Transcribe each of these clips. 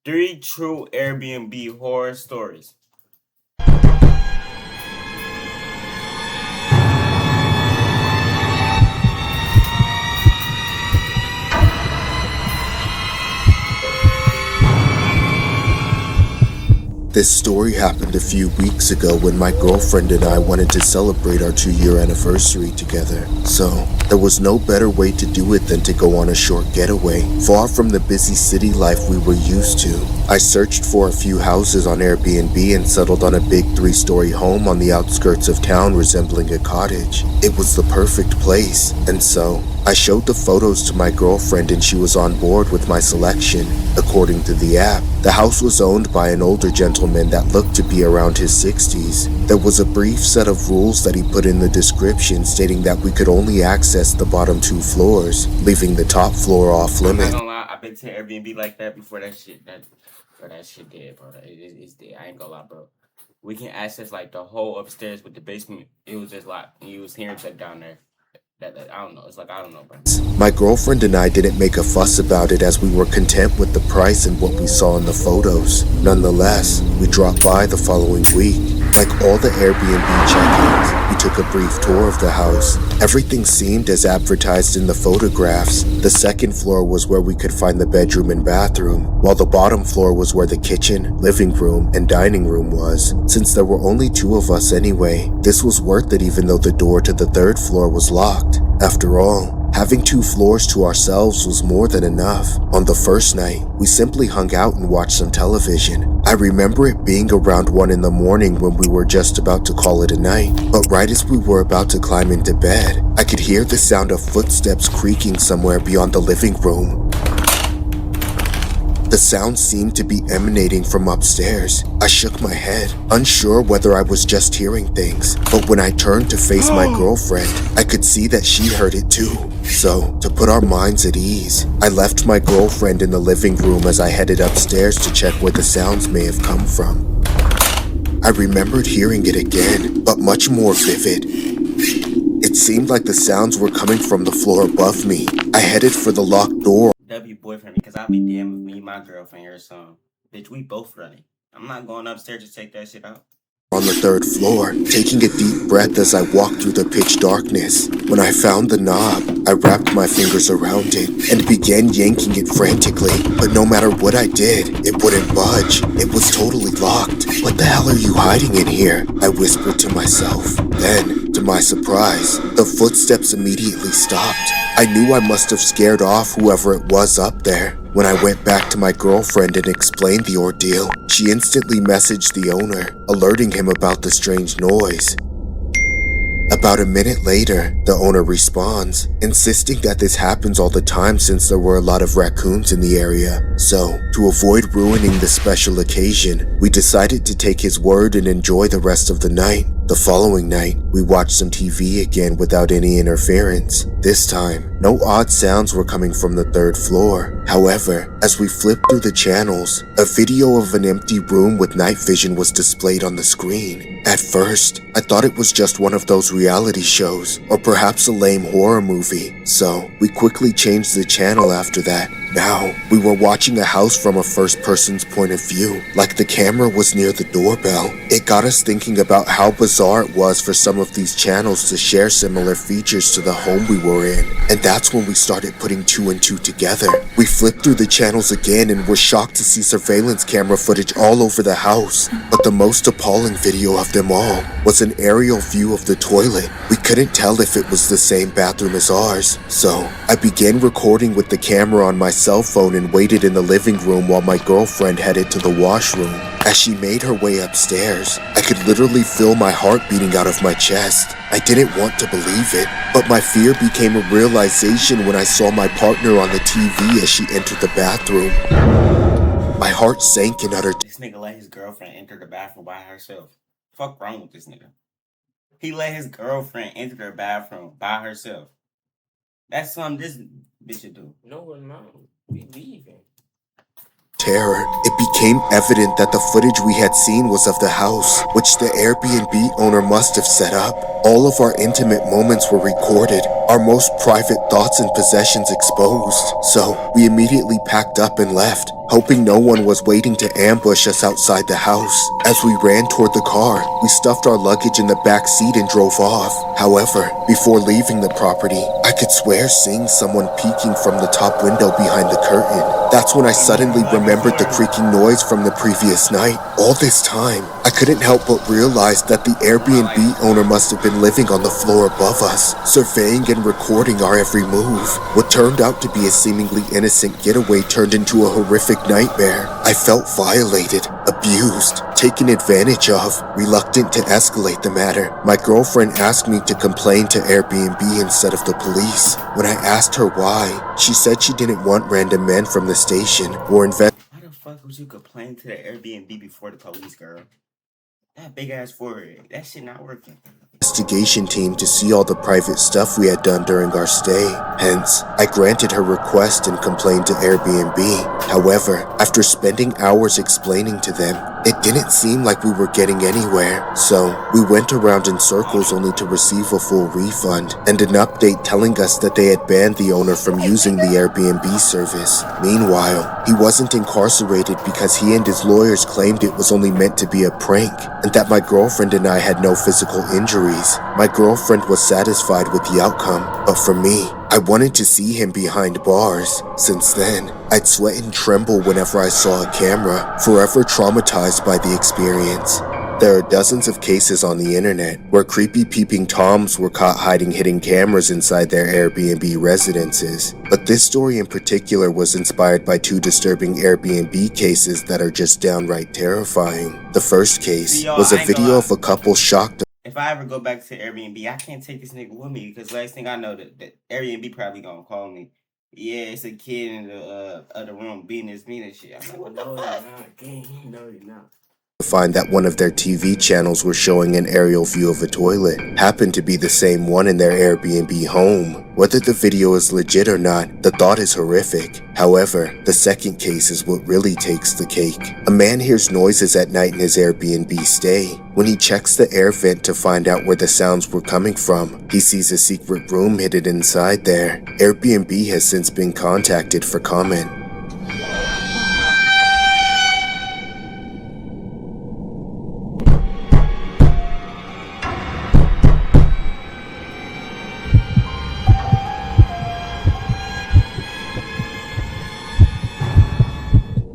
3 true Airbnb horror stories. This story happened a few weeks ago when my girlfriend and I wanted to celebrate our 2-year anniversary together. So, there was no better way to do it than to go on a short getaway, far from the busy city life we were used to. I searched for a few houses on Airbnb and settled on a big 3-story home on the outskirts of town resembling a cottage. It was the perfect place, and so, I showed the photos to my girlfriend and she was on board with my selection. According to the app, the house was owned by an older gentleman that looked to be around his 60s. There was a brief set of rules that he put in the description stating that we could only access the bottom 2 floors, leaving the top floor off I'm not limits. gonna lie, I've been to Airbnb like that before. That shit dead, bro. It's dead. I ain't gonna lie, bro. We can access like the whole upstairs with the basement. It was just locked. You was hearing check down there. That I don't know. It's like I don't know, bro. My girlfriend and I didn't make a fuss about it as we were content with the price and what we saw in the photos. Nonetheless, we dropped by the following week. Like all the Airbnb check-ins, we took a brief tour of the house. Everything seemed as advertised in the photographs. The second floor was where we could find the bedroom and bathroom, while the bottom floor was where the kitchen, living room, and dining room was. Since there were only 2 of us anyway, this was worth it even though the door to the 3rd floor was locked. After all, having 2 floors to ourselves was more than enough. On the first night, we simply hung out and watched some television. I remember it being around 1 in the morning when we were just about to call it a night, but right as we were about to climb into bed, I could hear the sound of footsteps creaking somewhere beyond the living room. The sound seemed to be emanating from upstairs. I shook my head, unsure whether I was just hearing things, but when I turned to face my girlfriend, I could see that she heard it too. So, to put our minds at ease, I left my girlfriend in the living room as I headed upstairs to check where the sounds may have come from. I remembered hearing it again, but much more vivid. It seemed like the sounds were coming from the floor above me. I headed for the locked door. W boyfriend, because I'll be damned with me and my girlfriend here, so bitch, we both running. I'm not going upstairs to take that shit out. On the 3rd floor, taking a deep breath as I walked through the pitch darkness. When I found the knob, I wrapped my fingers around it and began yanking it frantically. But no matter what I did, it wouldn't budge. It was totally locked. What the hell are you hiding in here? I whispered to myself. Then, to my surprise, the footsteps immediately stopped. I knew I must have scared off whoever it was up there. When I went back to my girlfriend and explained the ordeal, she instantly messaged the owner, alerting him about the strange noise. About a minute later, the owner responds, insisting that this happens all the time since there were a lot of raccoons in the area. So, to avoid ruining the special occasion, we decided to take his word and enjoy the rest of the night. The following night, we watched some TV again without any interference. This time, no odd sounds were coming from the 3rd floor. However, as we flipped through the channels, a video of an empty room with night vision was displayed on the screen. At first, I thought it was just one of those reality shows, or perhaps a lame horror movie, so we quickly changed the channel after that. Now, we were watching a house from a first-person's point of view, like the camera was near the doorbell. It got us thinking about how bizarre it was for some of these channels to share similar features to the home we were in, and that's when we started putting 2 and 2 together. We flipped through the channels again and were shocked to see surveillance camera footage all over the house, but the most appalling video of them all was an aerial view of the toilet. We couldn't tell if it was the same bathroom as ours, so I began recording with the camera on my cell phone and waited in the living room while my girlfriend headed to the washroom. As she made her way upstairs, I could literally feel my heart beating out of my chest. I didn't want to believe it, but my fear became a realization when I saw my partner on the TV as she entered the bathroom. My heart sank in utter This nigga let his girlfriend enter the bathroom by herself. Fuck wrong with this nigga? He let his girlfriend enter the bathroom by herself. That's something this bitch should do. No, we're not. We leaving. terror. It became evident that the footage we had seen was of the house, which the Airbnb owner must have set up. All of our intimate moments were recorded, our most private thoughts and possessions exposed. So, we immediately packed up and left. hoping no one was waiting to ambush us outside the house. As we ran toward the car, we stuffed our luggage in the back seat and drove off. However, before leaving the property, I could swear seeing someone peeking from the top window behind the curtain. That's when I suddenly remembered the creaking noise from the previous night. All this time, I couldn't help but realize that the Airbnb owner must have been living on the floor above us, surveying and recording our every move. What turned out to be a seemingly innocent getaway turned into a horrific nightmare. I felt violated, abused, taken advantage of. Reluctant to escalate the matter, my girlfriend asked me to complain to Airbnb instead of the police. When I asked her why, she said she didn't want random men from the station or Why the fuck would you complain to the Airbnb before the police, girl? That big ass forehead. That shit not working. investigation team to see all the private stuff we had done during our stay. Hence, I granted her request and complained to Airbnb. However, after spending hours explaining to them, it didn't seem like we were getting anywhere. So, we went around in circles only to receive a full refund and an update telling us that they had banned the owner from using the Airbnb service. Meanwhile, he wasn't incarcerated because he and his lawyers claimed it was only meant to be a prank and that my girlfriend and I had no physical injuries. My girlfriend was satisfied with the outcome, but for me, I wanted to see him behind bars. Since then, I'd sweat and tremble whenever I saw a camera, forever traumatized by the experience. There are dozens of cases on the internet where creepy peeping toms were caught hiding hidden cameras inside their Airbnb residences, but this story in particular was inspired by two disturbing Airbnb cases that are just downright terrifying. The first case was a video of a couple shocked. If I ever go back to Airbnb, I can't take this nigga with me because last thing I know that Airbnb probably gonna call me. Yeah, it's a kid in the other room beating his meat and shit. I'm like, what the fuck? No, you're not. To find that one of their TV channels were showing an aerial view of a toilet happened to be the same one in their Airbnb home. Whether the video is legit or not, the thought is horrific. However, the second case is what really takes the cake. A man hears noises at night in his Airbnb stay. When he checks the air vent to find out where the sounds were coming from, he sees a secret room hidden inside there. Airbnb has since been contacted for comment.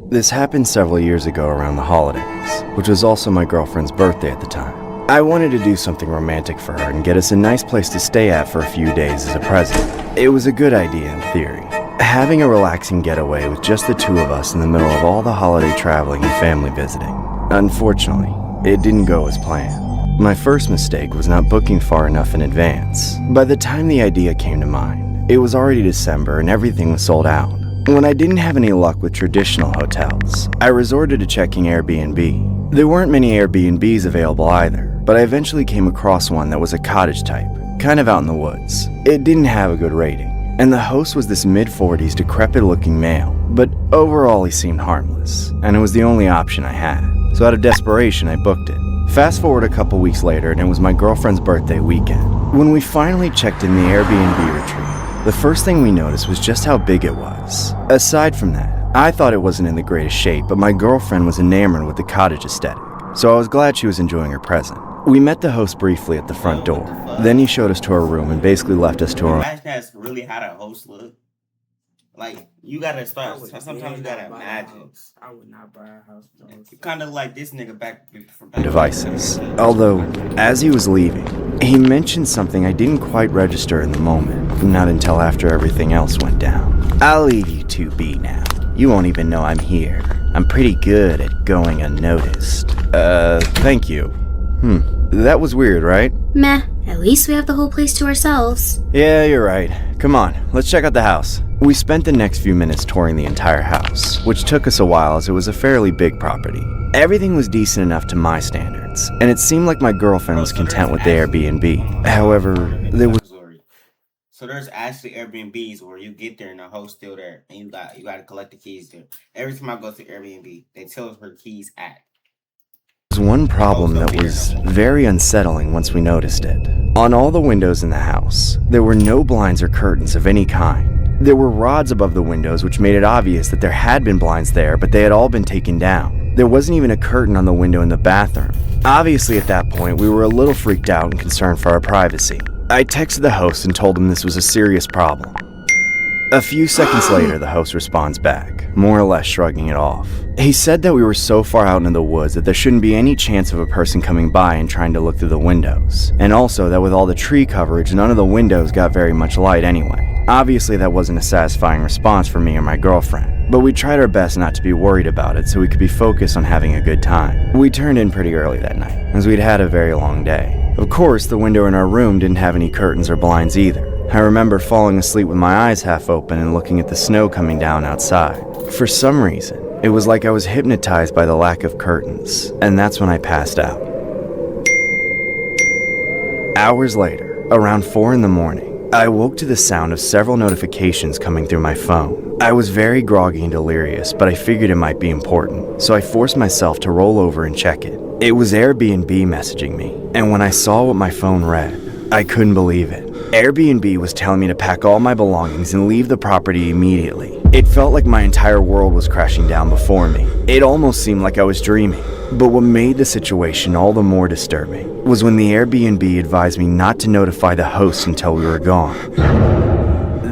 This happened several years ago around the holidays, which was also my girlfriend's birthday at the time. I wanted to do something romantic for her and get us a nice place to stay at for a few days as a present. It was a good idea in theory. Having a relaxing getaway with just the two of us in the middle of all the holiday traveling and family visiting. Unfortunately, it didn't go as planned. My first mistake was not booking far enough in advance. By the time the idea came to mind, it was already December and everything was sold out. When I didn't have any luck with traditional hotels, I resorted to checking Airbnb. There weren't many Airbnbs available either, but I eventually came across one that was a cottage type, kind of out in the woods. It didn't have a good rating, and the host was this mid-40s decrepit-looking male, but overall he seemed harmless, and it was the only option I had. So out of desperation, I booked it. Fast forward a couple weeks later, and it was my girlfriend's birthday weekend. When we finally checked in the Airbnb retreat, the first thing we noticed was just how big it was. Aside from that, I thought it wasn't in the greatest shape, but my girlfriend was enamored with the cottage aesthetic, so I was glad she was enjoying her present. We met the host briefly at the front door. Then he showed us to our room and basically left us to our own. Imagine that's really how the host look. Like, you gotta start. Sometimes you gotta imagine. I would not buy a house. You kind of like this nigga back from devices. Although, as he was leaving, he mentioned something I didn't quite register in the moment, not until after everything else went down. I'll leave you two be now. You won't even know I'm here. I'm pretty good at going unnoticed. Thank you. That was weird, right? Meh, at least we have the whole place to ourselves. Yeah, you're right. Come on, let's check out the house. We spent the next few minutes touring the entire house, which took us a while as it was a fairly big property. Everything was decent enough to my standards, and it seemed like my girlfriend was content with the Airbnb. However, there was... So there's actually Airbnbs where you get there and the host's still there, and you got to collect the keys there. Every time I go to Airbnb, they tell us where keys at. There was one problem that was very unsettling once we noticed it. On all the windows in the house, there were no blinds or curtains of any kind. There were rods above the windows which made it obvious that there had been blinds there, but they had all been taken down. There wasn't even a curtain on the window in the bathroom. Obviously at that point, we were a little freaked out and concerned for our privacy. I texted the host and told him this was a serious problem. A few seconds later, the host responds back, more or less shrugging it off. He said that we were so far out in the woods that there shouldn't be any chance of a person coming by and trying to look through the windows, and also that with all the tree coverage, none of the windows got very much light anyway. Obviously, that wasn't a satisfying response for me or my girlfriend, but we tried our best not to be worried about it so we could be focused on having a good time. We turned in pretty early that night, as we'd had a very long day. Of course, the window in our room didn't have any curtains or blinds either. I remember falling asleep with my eyes half open and looking at the snow coming down outside. For some reason, it was like I was hypnotized by the lack of curtains, and that's when I passed out. Hours later, around 4 in the morning, I woke to the sound of several notifications coming through my phone. I was very groggy and delirious, but I figured it might be important, so I forced myself to roll over and check it. It was Airbnb messaging me, and when I saw what my phone read, I couldn't believe it. Airbnb was telling me to pack all my belongings and leave the property immediately. It felt like my entire world was crashing down before me. It almost seemed like I was dreaming. But what made the situation all the more disturbing was when the Airbnb advised me not to notify the host until we were gone.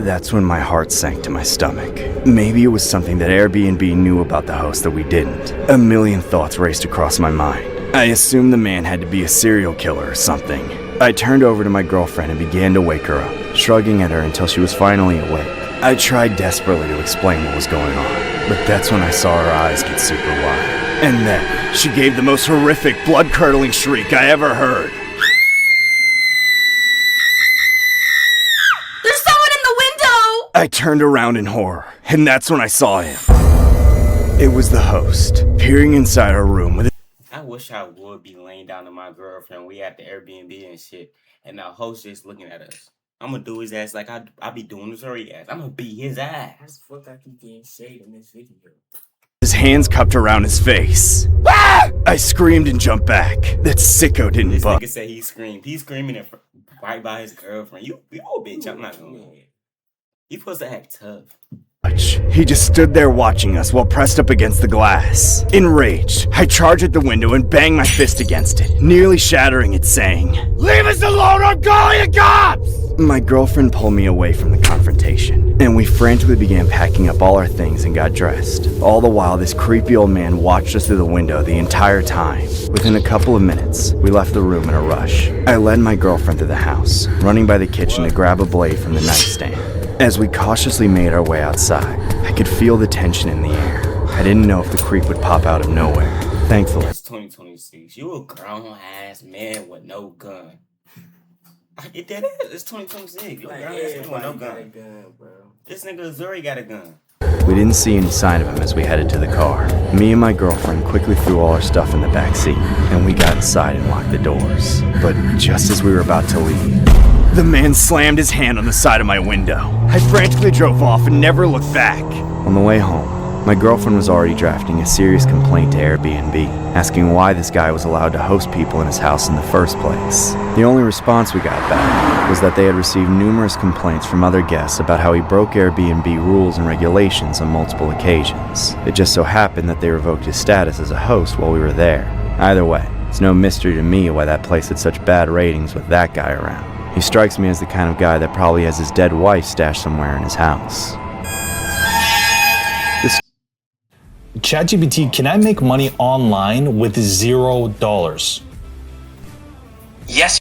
That's when my heart sank to my stomach. Maybe it was something that Airbnb knew about the host that we didn't. A million thoughts raced across my mind. I assumed the man had to be a serial killer or something. I turned over to my girlfriend and began to wake her up, shrugging at her until she was finally awake. I tried desperately to explain what was going on, but that's when I saw her eyes get super wide. And then, she gave the most horrific, blood-curdling shriek I ever heard. There's someone in the window! I turned around in horror, and that's when I saw him. It was the host, peering inside our room with I wish I would be laying down to my girlfriend. We at the Airbnb and shit, and the host just looking at us. I'm gonna do his ass like I be doing his sorry ass. I'm gonna beat his How ass. the fuck I keep getting shade in this video? his hands cupped around his face. Ah! I screamed and jumped back. That sicko didn't This buck. nigga said he screamed. He's screaming right by his girlfriend. You a bitch. I'm not gonna lie. You supposed to act tough. He just stood there watching us while pressed up against the glass. Enraged, I charged at the window and banged my fist against it, nearly shattering it, saying, "Leave us alone, I'm calling the cops!" My girlfriend pulled me away from the confrontation, and we frantically began packing up all our things and got dressed. All the while, this creepy old man watched us through the window the entire time. Within a couple of minutes, we left the room in a rush. I led my girlfriend through the house, running by the kitchen to grab a blade from the nightstand. As we cautiously made our way outside, I could feel the tension in the air. I didn't know if the creep would pop out of nowhere. Thankfully, It's 2026. You a grown ass man with no gun. I get that ass. It's 2026. You a Like, grown ass man with no everybody got a gun. gun, bro. This nigga Zuri got a gun. we didn't see any sign of him as we headed to the car. Me and my girlfriend quickly threw all our stuff in the back seat, and we got inside and locked the doors. But just as we were about to leave, the man slammed his hand on the side of my window. I frantically drove off and never looked back. On the way home, my girlfriend was already drafting a serious complaint to Airbnb, asking why this guy was allowed to host people in his house in the first place. The only response we got back was that they had received numerous complaints from other guests about how he broke Airbnb rules and regulations on multiple occasions. It just so happened that they revoked his status as a host while we were there. Either way, it's no mystery to me why that place had such bad ratings with that guy around. He strikes me as the kind of guy that probably has his dead wife stashed somewhere in his house. ChatGPT, can I make money online with $0? Yes.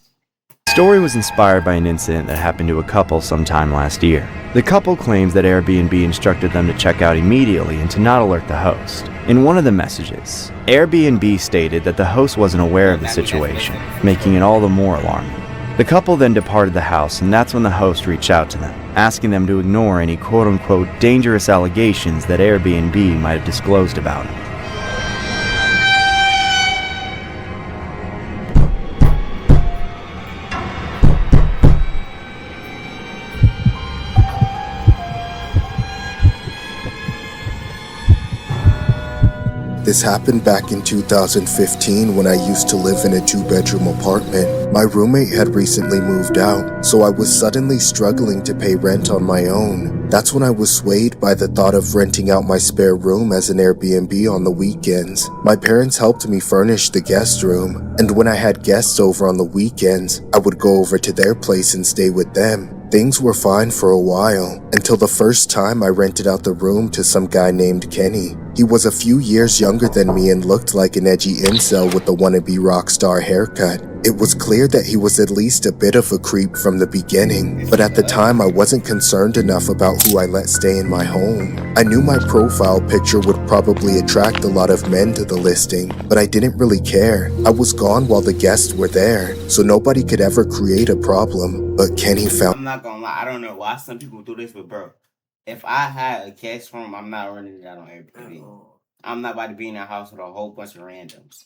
The story was inspired by an incident that happened to a couple sometime last year. The couple claims that Airbnb instructed them to check out immediately and to not alert the host. In one of the messages, Airbnb stated that the host wasn't aware of the situation, making it all the more alarming. The couple then departed the house, and that's when the host reached out to them, asking them to ignore any quote-unquote dangerous allegations that Airbnb might have disclosed about him. This happened back in 2015 when I used to live in a 2-bedroom apartment. My roommate had recently moved out, so I was suddenly struggling to pay rent on my own. That's when I was swayed by the thought of renting out my spare room as an Airbnb on the weekends. My parents helped me furnish the guest room, and when I had guests over on the weekends, I would go over to their place and stay with them. Things were fine for a while, until the first time I rented out the room to some guy named Kenny. He was a few years younger than me and looked like an edgy incel with a wannabe rock star haircut. It was clear that he was at least a bit of a creep from the beginning, but at the time I wasn't concerned enough about who I let stay in my home. I knew my profile picture would probably attract a lot of men to the listing, but I didn't really care. I was gone while the guests were there, so nobody could ever create a problem, but Kenny found— I'm not gonna lie, I don't know why some people do this, but bro, if I had a guest room, I'm not renting it out on Airbnb. I'm not about to be in a house with a whole bunch of randoms.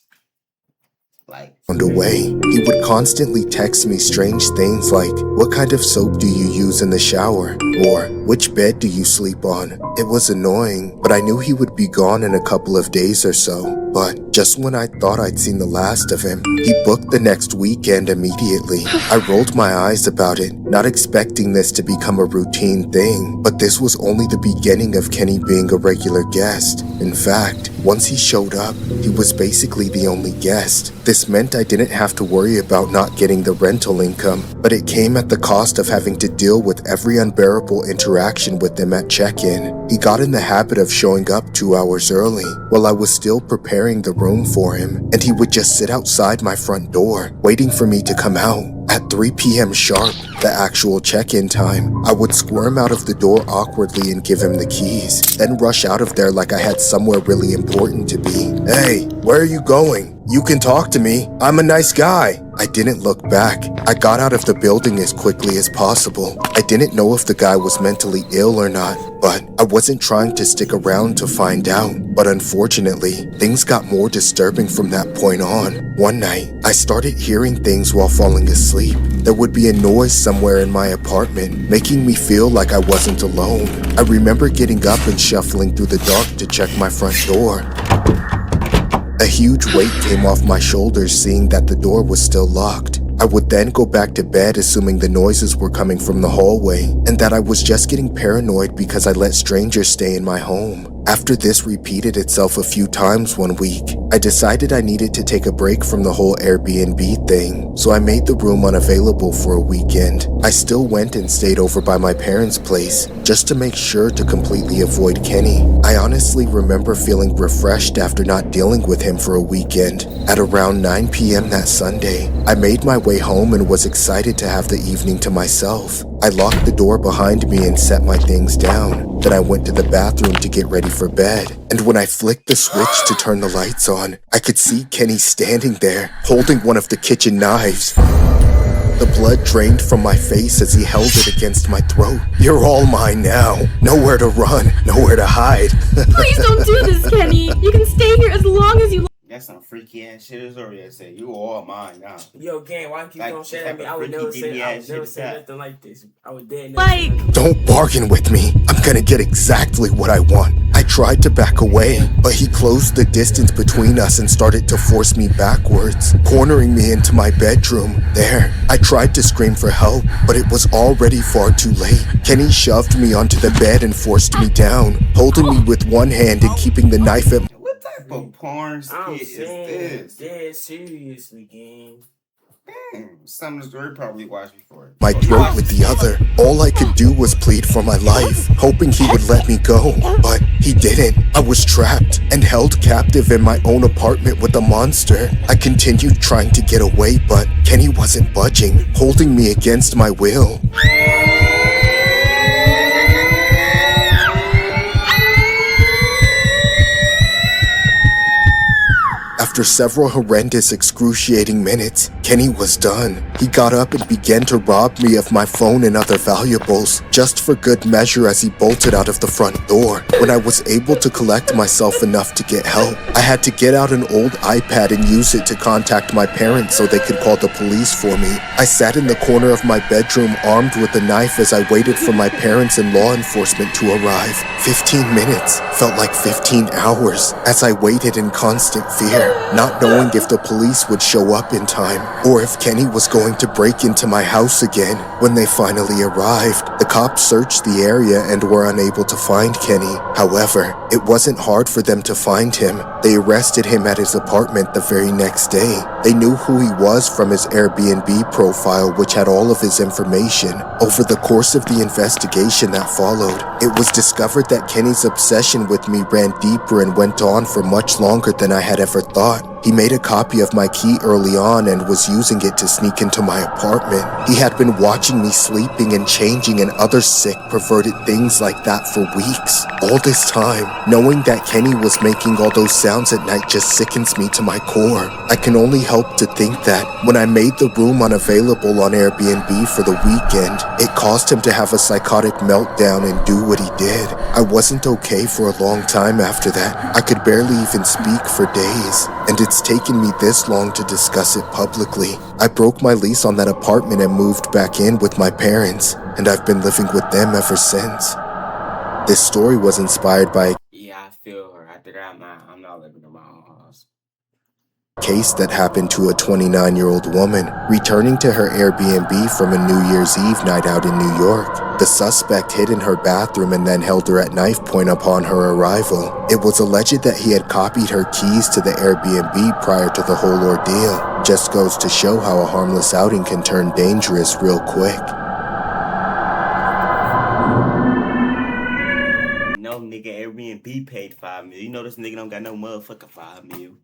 Like, a way. He would constantly text me strange things like, "What kind of soap do you use in the shower?" or "Which bed do you sleep on?" It was annoying, but I knew he would be gone in a couple of days or so. But just when I thought I'd seen the last of him, he booked the next weekend immediately. I rolled my eyes about it, not expecting this to become a routine thing, but this was only the beginning of Kenny being a regular guest. In fact, once he showed up, he was basically the only guest. This meant I didn't have to worry about not getting the rental income, but it came at the cost of having to deal with every unbearable interaction with him at check-in. He got in the habit of showing up 2 hours early while I was still preparing the room for him, and he would just sit outside my front door, waiting for me to come out. At 3 p.m. sharp, the actual check-in time, I would squirm out of the door awkwardly and give him the keys, then rush out of there like I had somewhere really important to be. "Hey, where are you going? You can talk to me. I'm a nice guy." I didn't look back. I got out of the building as quickly as possible. I didn't know if the guy was mentally ill or not, but I wasn't trying to stick around to find out. But unfortunately, things got more disturbing from that point on. One night, I started hearing things while falling asleep. There would be a noise somewhere in my apartment, making me feel like I wasn't alone. I remember getting up and shuffling through the dark to check my front door. A huge weight came off my shoulders seeing that the door was still locked. I would then go back to bed assuming the noises were coming from the hallway and that I was just getting paranoid because I let strangers stay in my home. After this repeated itself a few times one week, I decided I needed to take a break from the whole Airbnb thing, so I made the room unavailable for a weekend. I still went and stayed over by my parents' place, just to make sure to completely avoid Kenny. I honestly remember feeling refreshed after not dealing with him for a weekend. At around 9 p.m. that Sunday, I made my way home and was excited to have the evening to myself. I locked the door behind me and set my things down. Then I went to the bathroom to get ready for bed. And when I flicked the switch to turn the lights on, I could see Kenny standing there, holding one of the kitchen knives. The blood drained from my face as he held it against my throat. "You're all mine now. Nowhere to run, nowhere to hide." Please don't do this, Kenny. You can stay here as long as you like. that's some freaky ass shit. It's already said, "You all mine now." Yo, gang, why you keep Like, on sharing type me? of I would never freaky say, ass shit is that? nothing like this. I would dead never Like- say nothing. "Don't bargain with me. I'm gonna get exactly what I want." I tried to back away, but he closed the distance between us and started to force me backwards, cornering me into my bedroom. There, I tried to scream for help, but it was already far too late. Kenny shoved me onto the bed and forced me down, holding me with one hand and keeping the knife at— What type of porn I'm skit is saying, this? dead seriously, gang. Damn, some of the story probably watched before. my throat with the other. All I could do was plead for my life, hoping he would let me go, but he didn't. I was trapped and held captive in my own apartment with a monster. I continued trying to get away, but Kenny wasn't budging, holding me against my will. After several horrendous, excruciating minutes, Kenny was done. He got up and began to rob me of my phone and other valuables, just for good measure as he bolted out of the front door. When I was able to collect myself enough to get help, I had to get out an old iPad and use it to contact my parents so they could call the police for me. I sat in the corner of my bedroom armed with a knife as I waited for my parents and law enforcement to arrive. 15 minutes felt like 15 hours as I waited in constant fear, not knowing if the police would show up in time or if Kenny was going to break into my house again. When they finally arrived, the cops searched the area and were unable to find Kenny. However, it wasn't hard for them to find him. They arrested him at his apartment the very next day. They knew who he was from his Airbnb profile, which had all of his information. Over the course of the investigation that followed, it was discovered that Kenny's obsession with me ran deeper and went on for much longer than I had ever thought. He made a copy of my key early on and was using it to sneak into my apartment. He had been watching me sleeping and changing and other sick, perverted things like that for weeks. All this time, knowing that Kenny was making all those sounds at night just sickens me to my core. I can only help to think that when I made the room unavailable on Airbnb for the weekend, it caused him to have a psychotic meltdown and do what he did. I wasn't okay for a long time after that. I could barely even speak for days, and it's taken me this long to discuss it publicly. I broke my lease on that apartment and moved back in with my parents, and I've been living with them ever since. This story was inspired by Yeah, I feel her. After that, I'm not living in my own house. a case that happened to a 29-year-old woman returning to her Airbnb from a New Year's Eve night out in New York. The suspect hid in her bathroom and then held her at knife point upon her arrival. It was alleged that he had copied her keys to the Airbnb prior to the whole ordeal. Just goes to show how a harmless outing can turn dangerous real quick. No nigga, Airbnb paid $5 million. You know this nigga don't got no motherfucking $5 million.